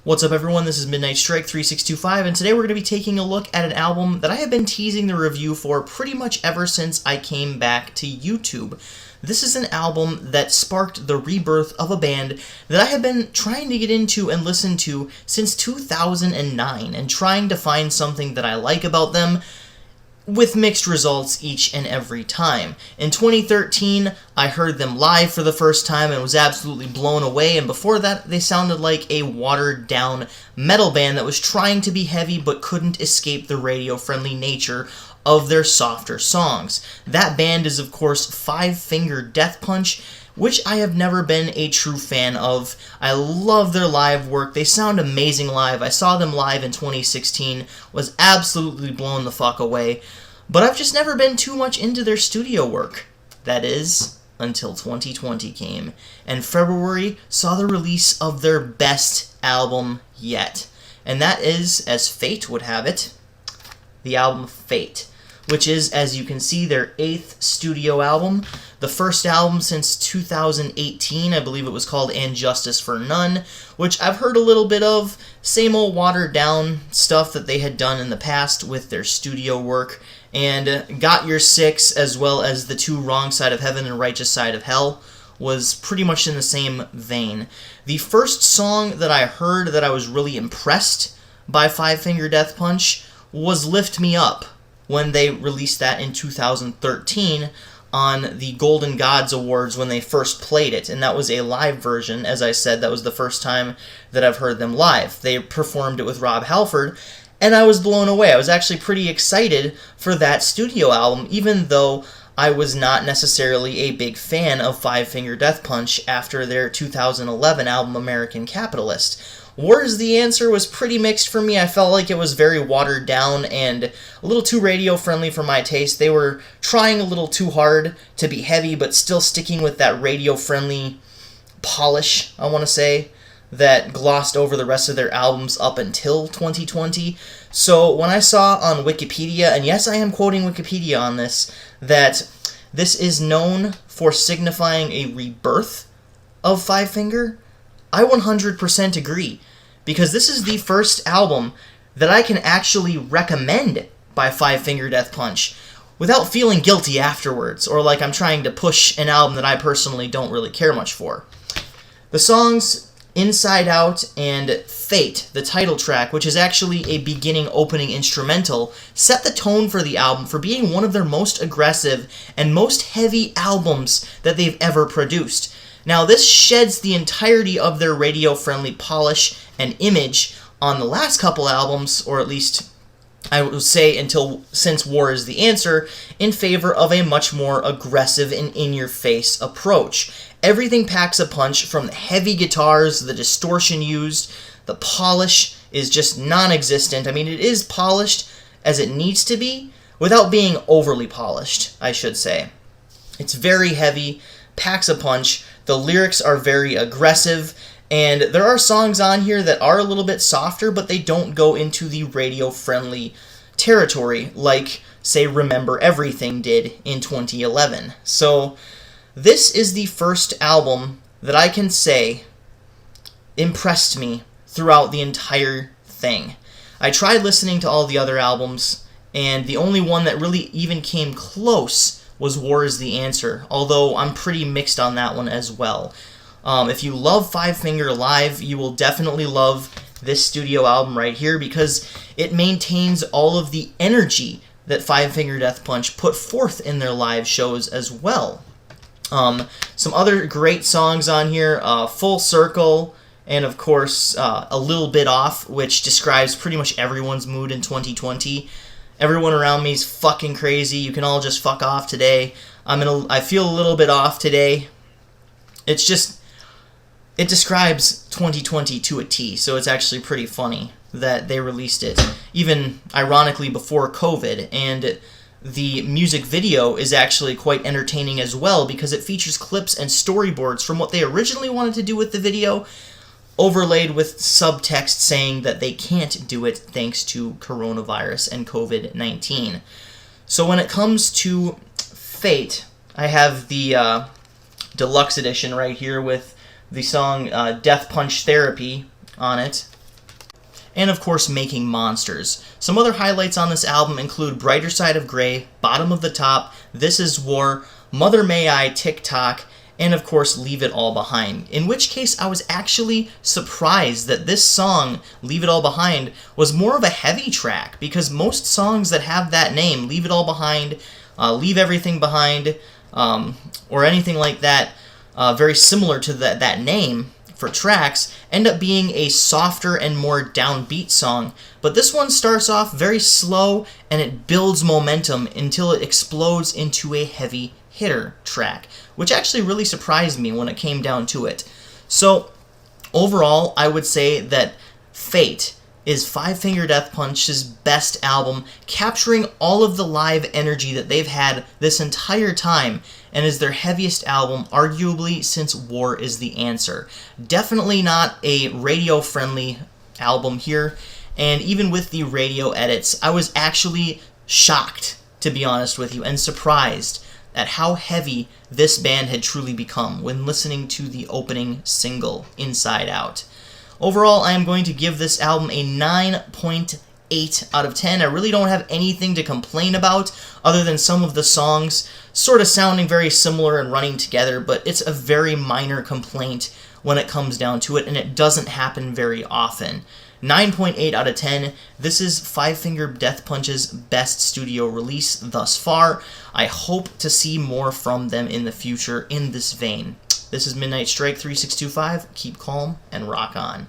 What's up, everyone? This is Midnight Strike 3625, and today we're going to be taking a look at an album that I have been teasing the review for pretty much ever since I came back to YouTube. This is an album that sparked the rebirth of a band that I have been trying to get into and listen to since 2009, and trying to find something that I like about them, with mixed results each and every time. In 2013, I heard them live for the first time and was absolutely blown away, and before that, they sounded like a watered-down metal band that was trying to be heavy but couldn't escape the radio-friendly nature of their softer songs. That band is, of course, Five Finger Death Punch, which I have never been a true fan of. I love their live work. They sound amazing live. I saw them live in 2016, was absolutely blown the fuck away. But I've just never been too much into their studio work. That is, until 2020 came, and February saw the release of their best album yet. And that is, as fate would have it, the album Fate, which is, as you can see, their 8th studio album. The first album since 2018, I believe it was called And Justice for None, which I've heard a little bit of. Same old watered down stuff that they had done in the past with their studio work. And Got Your Six, as well as the two Wrong Side of Heaven and Righteous Side of Hell, was pretty much in the same vein. The first song that I heard that I was really impressed by Five Finger Death Punch was Lift Me Up, when they released that in 2013 on the Golden Gods Awards when they first played it, and that was a live version. As I said, that was the first time that I've heard them live. They performed it with Rob Halford, and I was blown away. I was actually pretty excited for that studio album, even though I was not necessarily a big fan of Five Finger Death Punch after their 2011 album American Capitalist. War is the Answer was pretty mixed for me. I felt like it was very watered down and a little too radio-friendly for my taste. They were trying a little too hard to be heavy, but still sticking with that radio-friendly polish, I want to say, that glossed over the rest of their albums up until 2020. So when I saw on Wikipedia, and yes, I am quoting Wikipedia on this, that this is known for signifying a rebirth of Five Finger, I 100% agree, because this is the first album that I can actually recommend by Five Finger Death Punch without feeling guilty afterwards, or like I'm trying to push an album that I personally don't really care much for. The songs Inside Out and Fate, the title track, which is actually a beginning opening instrumental, set the tone for the album for being one of their most aggressive and most heavy albums that they've ever produced. Now, this sheds the entirety of their radio-friendly polish and image on the last couple albums, or at least I would say since War is the Answer, in favor of a much more aggressive and in-your-face approach. Everything packs a punch, from the heavy guitars, the distortion used, the polish is just non-existent. I mean, it is polished as it needs to be, without being overly polished, I should say. It's very heavy, packs a punch. The lyrics are very aggressive, and there are songs on here that are a little bit softer, but they don't go into the radio-friendly territory like, say, Remember Everything did in 2011. So this is the first album that I can say impressed me throughout the entire thing. I tried listening to all the other albums, and the only one that really even came close was War is the Answer, although I'm pretty mixed on that one as well. If you love Five Finger live, you will definitely love this studio album right here, because it maintains all of the energy that Five Finger Death Punch put forth in their live shows as well. Some other great songs on here, Full Circle, and of course, A Little Bit Off, which describes pretty much everyone's mood in 2020. Everyone around me is fucking crazy. You can all just fuck off today. I feel a little bit off today. It's just, it describes 2020 to a T, so it's actually pretty funny that they released it, even ironically before COVID, and the music video is actually quite entertaining as well, because it features clips and storyboards from what they originally wanted to do with the video, overlaid with subtext saying that they can't do it thanks to coronavirus and COVID-19. So when it comes to Fate, I have the deluxe edition right here with the song Death Punch Therapy on it. and of course Making Monsters. Some other highlights on this album include Brighter Side of Grey, Bottom of the Top, This Is War, Mother May I, Tick Tock, and of course Leave It All Behind, in which case I was actually surprised that this song, Leave It All Behind, was more of a heavy track, because most songs that have that name, Leave It All Behind, Leave Everything Behind, or anything like that, very similar to that name for tracks, end up being a softer and more downbeat song. But this one starts off very slow, and it builds momentum until it explodes into a heavy hitter track, which actually really surprised me when it came down to it. So overall, I would say that Fate is Five Finger Death Punch's best album, capturing all of the live energy that they've had this entire time, and is their heaviest album, arguably, since War Is the Answer. Definitely not a radio-friendly album here, and even with the radio edits, I was actually shocked, to be honest with you, and surprised at how heavy this band had truly become when listening to the opening single, Inside Out. Overall, I am going to give this album a 9.8 out of 10. I really don't have anything to complain about other than some of the songs sort of sounding very similar and running together, but it's a very minor complaint when it comes down to it, and it doesn't happen very often. 9.8 out of 10. This is Five Finger Death Punch's best studio release thus far. I hope to see more from them in the future in this vein. This is Midnight Strike 3625. Keep calm and rock on.